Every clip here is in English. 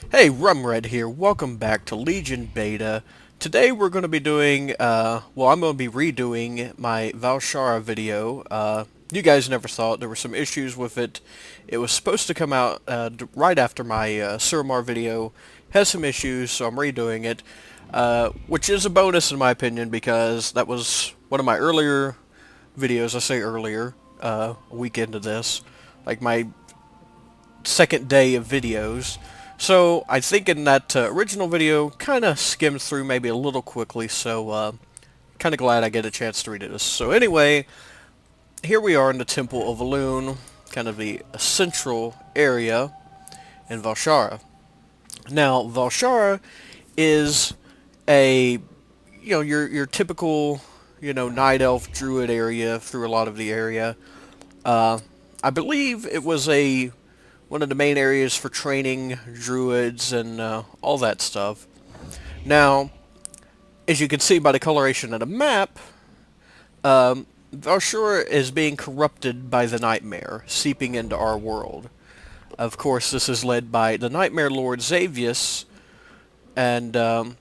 Hey, Rumred here. Welcome back to Legion Beta. Today we're going to be doing, I'm going to be redoing my Val'sharah video. You guys never saw it. There were some issues with it. It was supposed to come out right after my Suramar video. Has some issues, so I'm redoing it. Which is a bonus in my opinion because that was one of my earlier videos. I say earlier, a week into this. Like my second day of videos. So I think in that original video, kind of skimmed through maybe a little quickly, so kind of glad I get a chance to read it. So anyway, here we are in the Temple of Elune, kind of the central area in Val'sharah. Now, Val'sharah is a, your typical, night elf druid area through a lot of the area. I believe it was one of the main areas for training druids and all that stuff. Now, as you can see by the coloration of the map, Val'sharah is being corrupted by the Nightmare, seeping into our world. Of course, this is led by the Nightmare Lord Xavius, and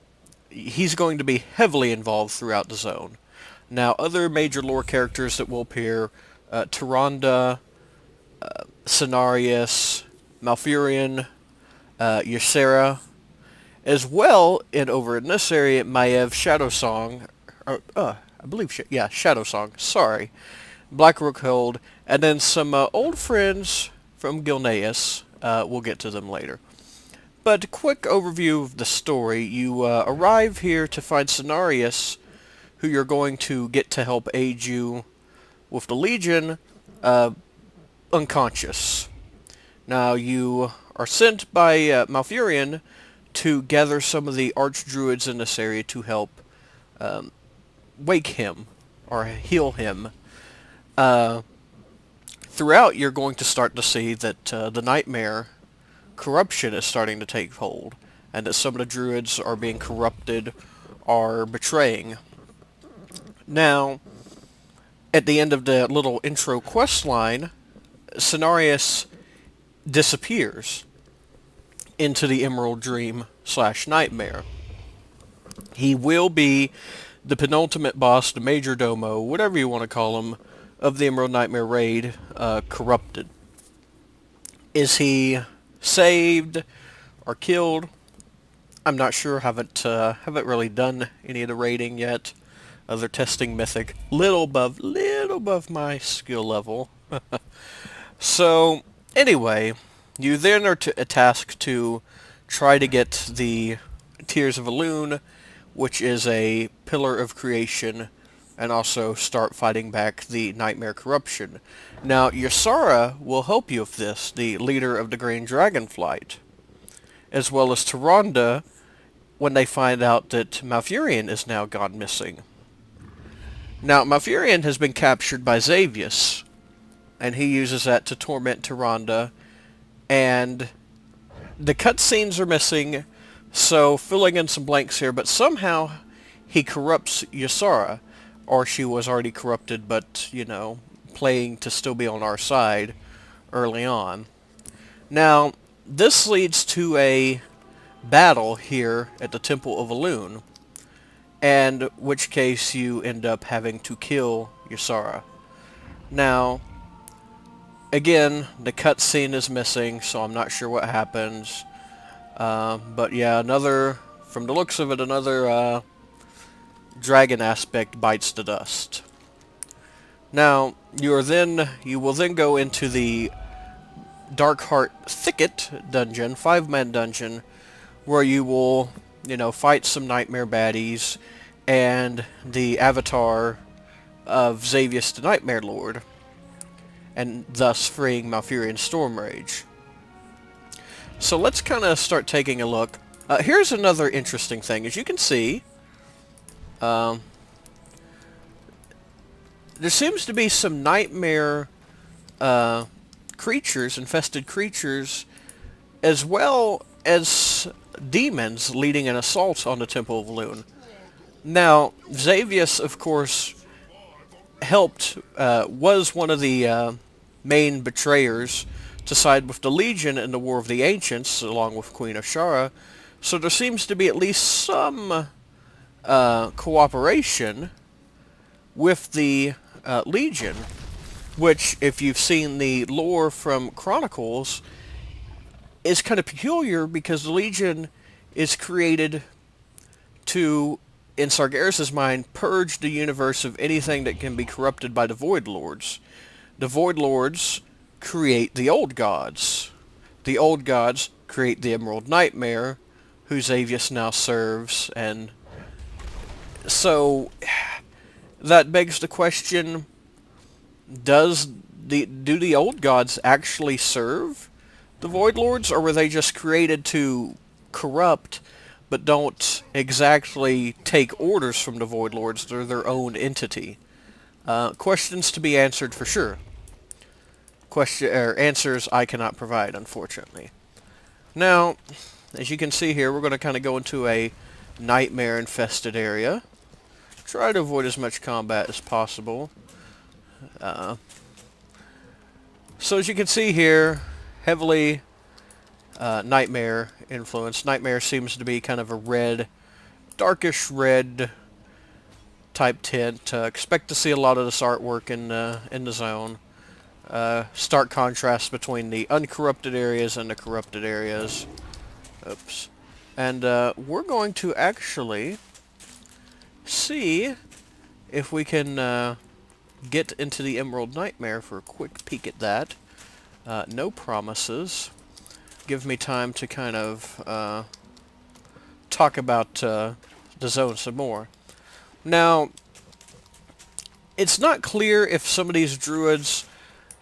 he's going to be heavily involved throughout the zone. Now, other major lore characters that will appear, Tyrande, Cenarius, Malfurion, Ysera, as well, and over in this area, Maiev Shadowsong, I believe, Shadowsong, sorry, Black Rookhold, and then some old friends from Gilneas. We'll get to them later. But a quick overview of the story. You arrive here to find Cenarius, who you're going to get to help aid you with the Legion, unconscious. Now, you are sent by Malfurion to gather some of the archdruids in this area to help wake him, or heal him. Throughout, you're going to start to see that the Nightmare corruption is starting to take hold, and that some of the druids are being corrupted, are betraying. Now, at the end of the little intro quest line, Cenarius disappears into the Emerald Dream / Nightmare. He will be the penultimate boss, the Major Domo, whatever you want to call him, of the Emerald Nightmare raid, corrupted. Is he saved or killed? I'm not sure. Haven't really done any of the raiding yet. They're testing Mythic, little above my skill level. So, anyway, you then are tasked to try to get the Tears of Elune, which is a pillar of creation, and also start fighting back the Nightmare corruption. Now, Ysera will help you with this, the leader of the Green Dragonflight, as well as Tyrande, when they find out that Malfurion is now gone missing. Now, Malfurion has been captured by Xavius, and he uses that to torment Tyrande, and the cutscenes are missing, so filling in some blanks here, but somehow he corrupts Ysera, or she was already corrupted, but, playing to still be on our side early on. Now, this leads to a battle here at the Temple of Elune, and which case you end up having to kill Ysera. Now, again, the cutscene is missing, so I'm not sure what happens. But yeah, from the looks of it, another dragon aspect bites the dust. Now, you will then go into the Darkheart Thicket dungeon, 5-man dungeon, where you will, fight some nightmare baddies and the avatar of Xavius the Nightmare Lord, and thus freeing Malfurion's Storm Rage. So let's kind of start taking a look. Here's another interesting thing. As you can see, there seems to be some nightmare creatures, infested creatures, as well as demons leading an assault on the Temple of Elune. Now, Xavius, of course, was one of the main betrayers to side with the Legion in the War of the Ancients, along with Queen Val'sharah. So there seems to be at least some cooperation with the Legion, which, if you've seen the lore from Chronicles, is kind of peculiar because the Legion is created to, in Sargeras's mind, purge the universe of anything that can be corrupted by the Void Lords. The Void Lords create the Old Gods. The Old Gods create the Emerald Nightmare, who Xavius now serves, and so that begs the question, do the Old Gods actually serve the Void Lords, or were they just created to corrupt, but don't exactly take orders from the Void Lords? They're their own entity. Questions to be answered for sure. Answers I cannot provide, unfortunately. Now, as you can see here, we're going to kind of go into a nightmare-infested area. Try to avoid as much combat as possible. So as you can see here, heavily nightmare influence. Nightmare seems to be kind of a red, darkish red type tint. Expect to see a lot of this artwork in the zone. Stark contrast between the uncorrupted areas and the corrupted areas. Oops. And we're going to actually see if we can get into the Emerald Nightmare for a quick peek at that. No promises. Give me time to kind of talk about the zone some more. Now, it's not clear if some of these druids,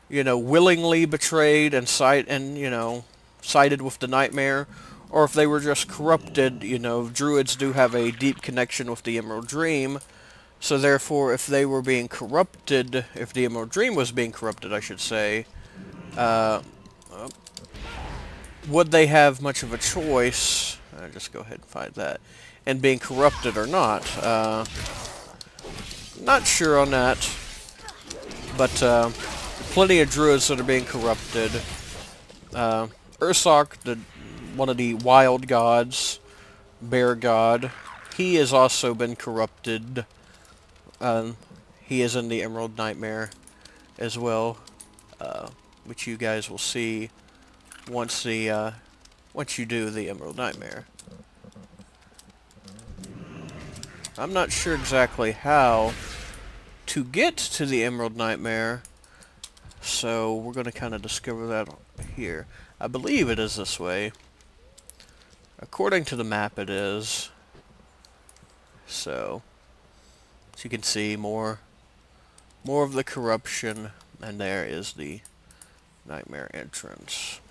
willingly betrayed and sided with the Nightmare, or if they were just corrupted. Druids do have a deep connection with the Emerald Dream, so therefore if they were being corrupted, if the Emerald Dream was being corrupted, I should say, would they have much of a choice, I'll just go ahead and find that, in being corrupted or not? Not sure on that, but plenty of druids that are being corrupted. Ursoc, one of the wild gods, bear god, he has also been corrupted. He is in the Emerald Nightmare as well, which you guys will see once you do the Emerald Nightmare. I'm not sure exactly how to get to the Emerald Nightmare, so we're going to kind of discover that here. I believe it is this way. According to the map, it is. So, as you can see, more of the corruption, and there is the Nightmare entrance.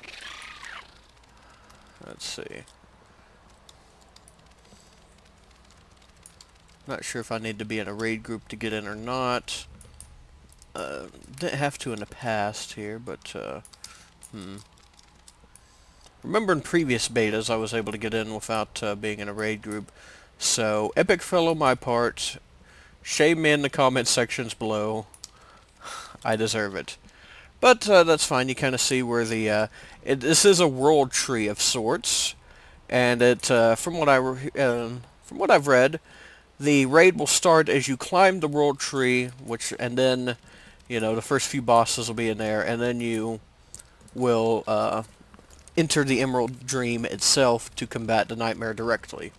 Let's see. Not sure if I need to be in a raid group to get in or not. Didn't have to in the past here, but remember in previous betas I was able to get in without being in a raid group. So, epic fail on my part. Shame me in the comment sections below. I deserve it. But that's fine. You kind of see where the this is a world tree of sorts, and it from what I've read, the raid will start as you climb the world tree, and then the first few bosses will be in there, and then you will enter the Emerald Dream itself to combat the Nightmare directly.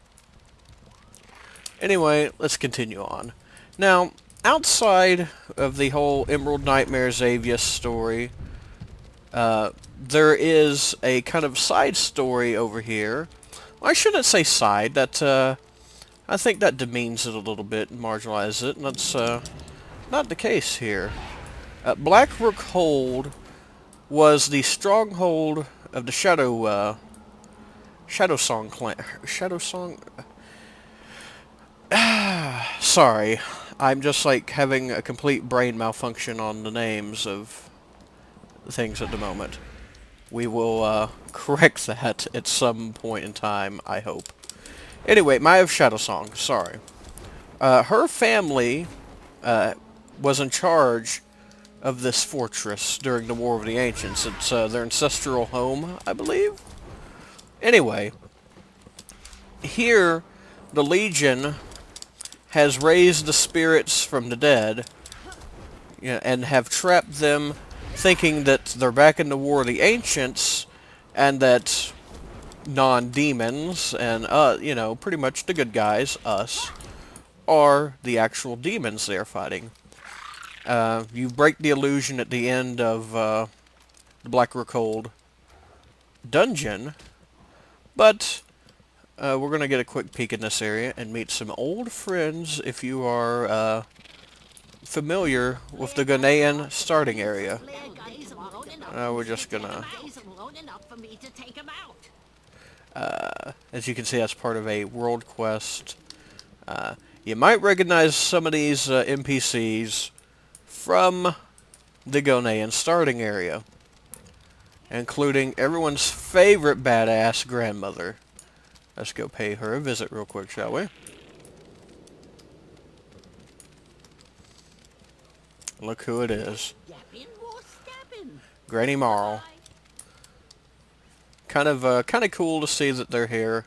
Anyway, let's continue on. Now, outside of the whole Emerald Nightmare Xavius story, there is a kind of side story over here. Well, I shouldn't say side. That I think that demeans it a little bit and marginalizes it, and that's not the case here. Blackrook Hold was the stronghold of the Shadowsong clan. Shadowsong. Sorry, I'm just like having a complete brain malfunction on the names of things at the moment. We will correct that at some point in time, I hope. Anyway, Maya of Shadowsong, sorry. Her family was in charge of this fortress during the War of the Ancients. It's their ancestral home, I believe. Anyway, here the Legion has raised the spirits from the dead, and have trapped them, thinking that they're back in the War of the Ancients, and that non-demons and pretty much the good guys, us, are the actual demons they're fighting. You break the illusion at the end of the Blackrock dungeon, but we're going to get a quick peek in this area and meet some old friends if you are familiar with the Ghanaian starting area. We're just going to... as you can see, that's part of a world quest. You might recognize some of these NPCs from the Ghanaian starting area, including everyone's favorite badass grandmother. Let's go pay her a visit real quick, shall we? Look who it is. Granny Marl. Kind of cool to see that they're here.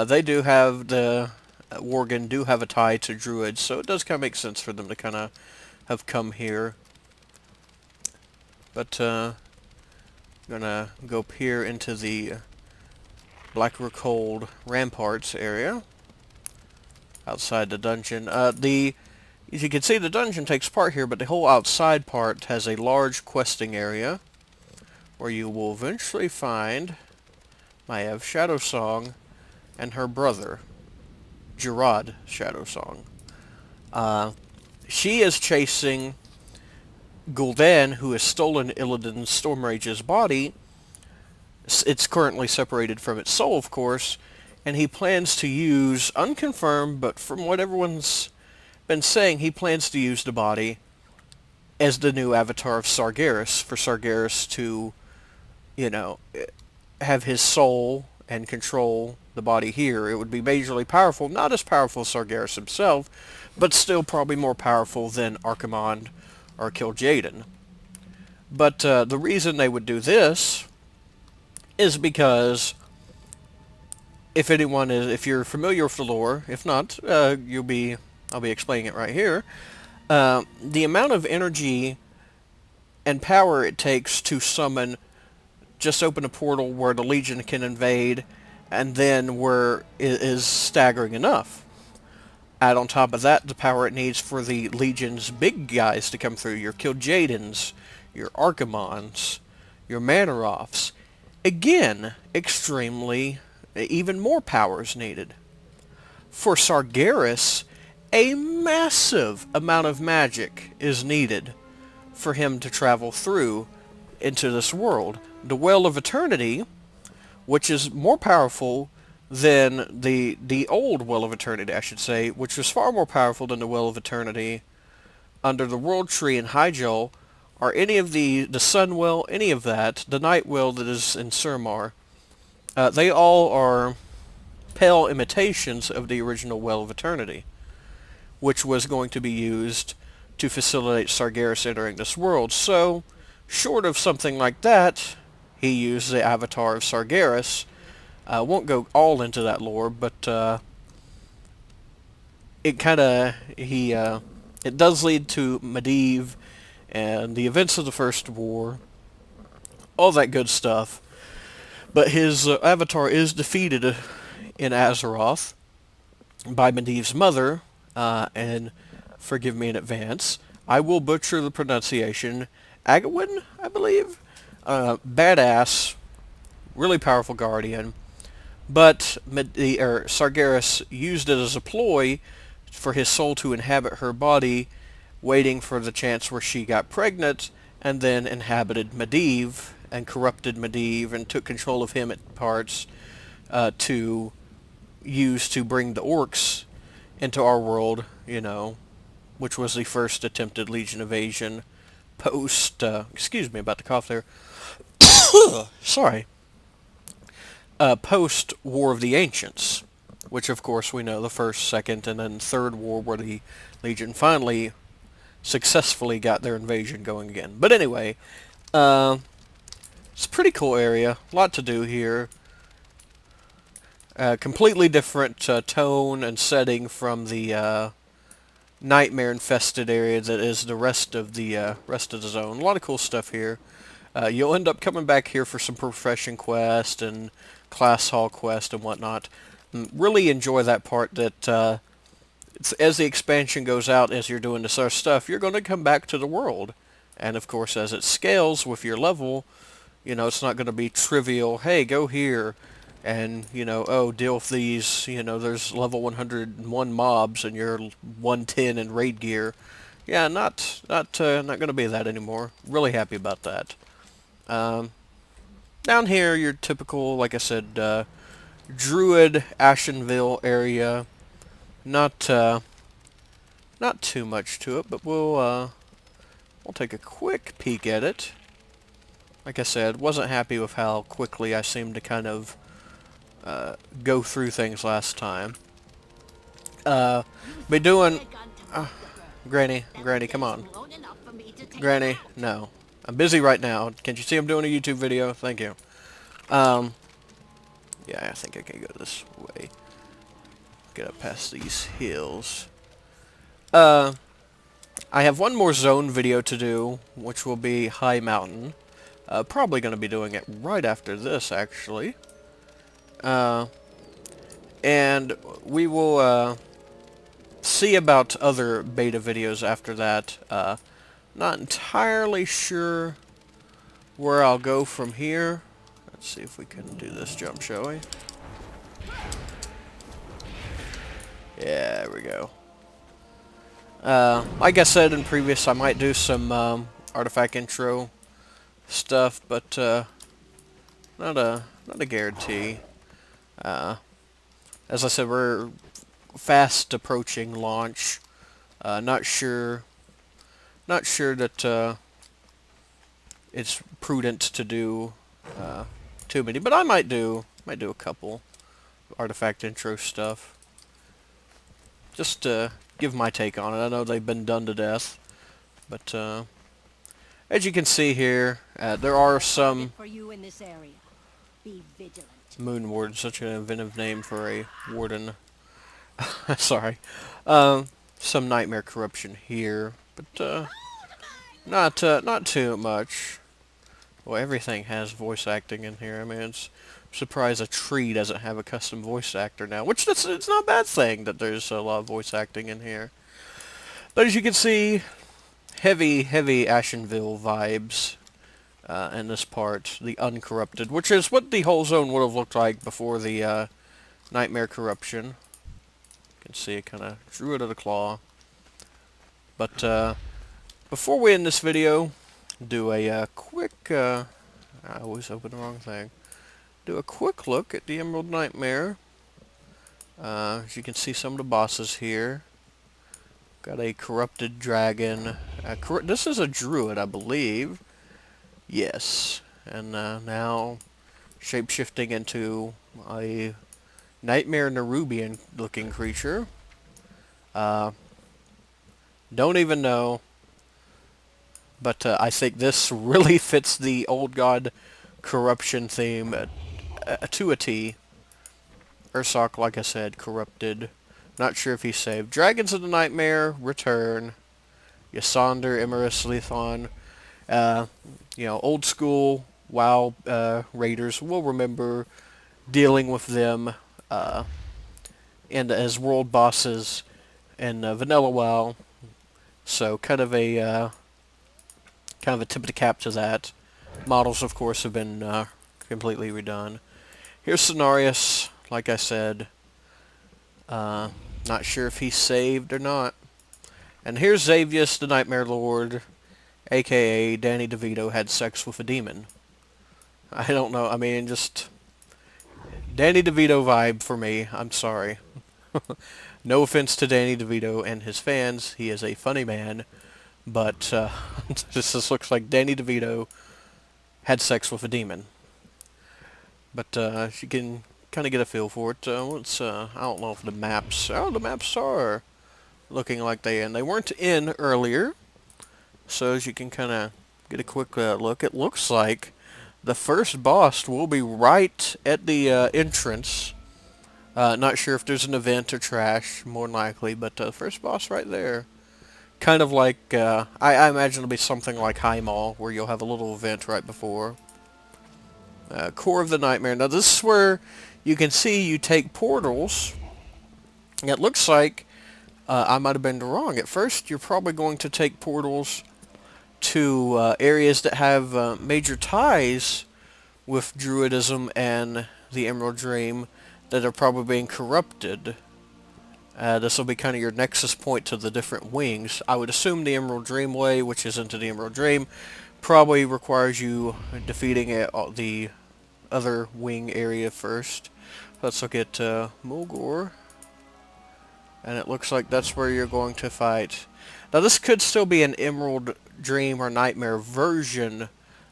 They do have the Worgen do have a tie to Druids, so it does kind of make sense for them to kind of have come here. But gonna go peer into the Blackrock ramparts area outside the dungeon. As you can see, the dungeon takes part here, but the whole outside part has a large questing area where you will eventually find Maiev Shadowsong and her brother, Gerard Shadowsong. She is chasing Gul'dan, who has stolen Illidan Stormrage's body. It's currently separated from its soul, of course, and he plans to use, unconfirmed, but from what everyone's been saying, he plans to use the body as the new avatar of Sargeras, for Sargeras to, have his soul and control the body here. It would be majorly powerful, not as powerful as Sargeras himself, but still probably more powerful than Archimonde or Kil'jaeden. But the reason they would do this is because if you're familiar with the lore, if not, I'll be explaining it right here. The amount of energy and power it takes to summon, just open a portal where the Legion can invade, and then where it is staggering enough. Add on top of that the power it needs for the Legion's big guys to come through, your Kil'jaedens, your Archimondes, your Mannoroths. Again, even more power is needed. For Sargeras, a massive amount of magic is needed for him to travel through into this world. The Well of Eternity, which is more powerful than the old Well of Eternity, I should say, which was far more powerful than the Well of Eternity under the World Tree in Hyjal, or any of the Sun Well, any of that, the Night Well that is in Suramar. They all are pale imitations of the original Well of Eternity, which was going to be used to facilitate Sargeras entering this world. So, short of something like that, he used the avatar of Sargeras. I won't go all into that lore, but it does lead to Medivh and the events of the First War, all that good stuff. But his avatar is defeated in Azeroth by Medivh's mother, and forgive me in advance, I will butcher the pronunciation, Agawin, I believe? Badass, really powerful guardian, but Sargeras used it as a ploy for his soul to inhabit her body, waiting for the chance where she got pregnant, and then inhabited Medivh, and corrupted Medivh, and took control of him at parts to use to bring the orcs into our world, which was the first attempted Legion invasion post, excuse me, about to cough there, sorry, post War of the Ancients, which of course we know the first, second, and then third war where the Legion finally successfully got their invasion going again. But anyway, uh, it's a pretty cool area. A lot to do here. Completely different tone and setting from the nightmare-infested area that is the rest of the zone. A lot of cool stuff here. You'll end up coming back here for some profession quest and class hall quest and whatnot. Really enjoy that part that as the expansion goes out, as you're doing this other stuff, you're going to come back to the world. And of course, as it scales with your level, you know, it's not going to be trivial, hey, go here, and, you know, oh, deal with these, you know, there's level 101 mobs and you're 110 in raid gear. Yeah, not going to be that anymore. Really happy about that. Down here, your typical, like I said, Druid, Ashenville area. Not too much to it, but we'll take a quick peek at it. Like I said, wasn't happy with how quickly I seemed to kind of go through things last time. Be doing... Granny, come on. Granny, no. I'm busy right now. Can't you see I'm doing a YouTube video? Thank you. Yeah, I think I can go this way. Get up past these hills. I have one more zone video to do, which will be High Mountain. Probably going to be doing it right after this, actually. And we will see about other beta videos after that. Not entirely sure where I'll go from here. Let's see if we can do this jump, shall we? Yeah, there we go. Like I said in previous, I might do some artifact intro stuff, but not a guarantee. As I said, we're fast approaching launch. Not sure that it's prudent to do too many, but I might do a couple artifact intro stuff. Just to give my take on it. I know they've been done to death, but as you can see here, there are some Moon Warden, such an inventive name for a warden. Sorry. Some nightmare corruption here, but not too much. Well, everything has voice acting in here. I mean, I'm surprised a tree doesn't have a custom voice actor now, which it's not a bad thing that there's a lot of voice acting in here. But as you can see, heavy Ashenville vibes in this part, the uncorrupted, which is what the whole zone would have looked like before the nightmare corruption. You can see it kind of Druid of the Claw. But before we end this video, do a quick... I always open the wrong thing. Do a quick look at the Emerald Nightmare. As you can see, some of the bosses here. Got a corrupted dragon. This is a druid, I believe. Yes. And now shape-shifting into a Nightmare Nerubian looking creature. Don't even know. But I think this really fits the old god corruption theme to a T. Ursoc, like I said, corrupted. Not sure if he's saved. Dragons of the Nightmare, return. Ysander, Emerus, Lethon. You know, old school WoW raiders will remember dealing with them and as world bosses in vanilla WoW. So kind of a tip of the cap to that. Models, of course, have been completely redone. Here's Cenarius, like I said. Not sure if he's saved or not. And here's Xavius, the Nightmare Lord, a.k.a. Danny DeVito had sex with a demon. I don't know, I mean, just... Danny DeVito vibe for me, I'm sorry. No offense to Danny DeVito and his fans, he is a funny man, but this just looks like Danny DeVito had sex with a demon. But you can kind of get a feel for it. I don't know if the maps... Oh, the maps are looking like they weren't in earlier. So as you can kind of get a quick look, it looks like the first boss will be right at the entrance. Not sure if there's an event or trash, more than likely, but first boss right there. Kind of like, I imagine it'll be something like High Mall, where you'll have a little event right before. Core of the Nightmare. Now this is where you can see you take portals. It looks like, I might have been wrong. At first, you're probably going to take portals to areas that have major ties with Druidism and the Emerald Dream that are probably being corrupted. This will be kind of your nexus point to the different wings. I would assume the Emerald Dream Way, which is into the Emerald Dream, probably requires you defeating the other wing area first. Let's look at Mulgore. And it looks like that's where you're going to fight. Now this could still be an Emerald Dream or Nightmare version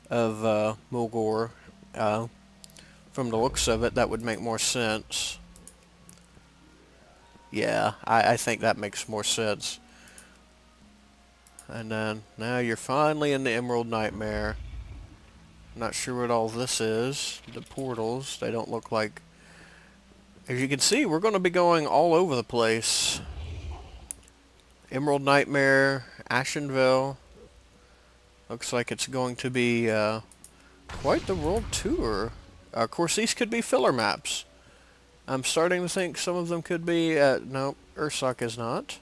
of Mulgore. From the looks of it, that would make more sense. Yeah, I think that makes more sense. And then, now you're finally in the Emerald Nightmare. Not sure what all this is. The portals, they don't look like... As you can see, we're going to be going all over the place. Emerald Nightmare, Ashenville. Looks like it's going to be quite the world tour. Of course, these could be filler maps. I'm starting to think some of them could be... no, Ursoc is not.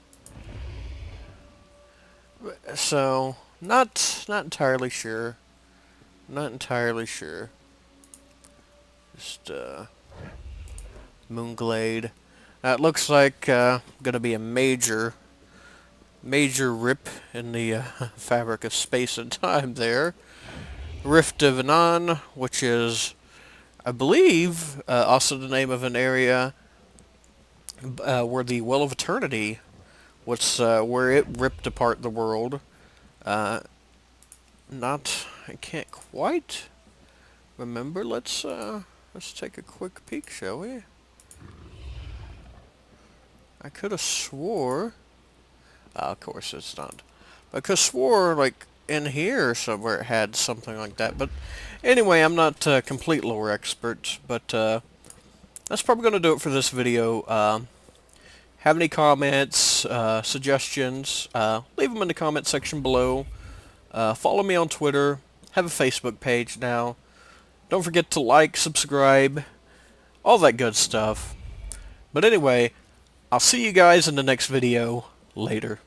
So, not entirely sure. Not entirely sure. Just, Moonglade. It looks like gonna be a major rip in the fabric of space and time there. Rift of Anon, which is, I believe, also the name of an area where the Well of Eternity was, where it ripped apart the world. I can't quite remember. Let's take a quick peek, shall we? I could have swore... of course it's not. I could have swore, like, in here somewhere it had something like that. But anyway, I'm not a complete lore expert. But that's probably going to do it for this video. Have any comments, suggestions, leave them in the comment section below. Follow me on Twitter. Have a Facebook page now. Don't forget to like, subscribe, all that good stuff. But anyway, I'll see you guys in the next video. Later.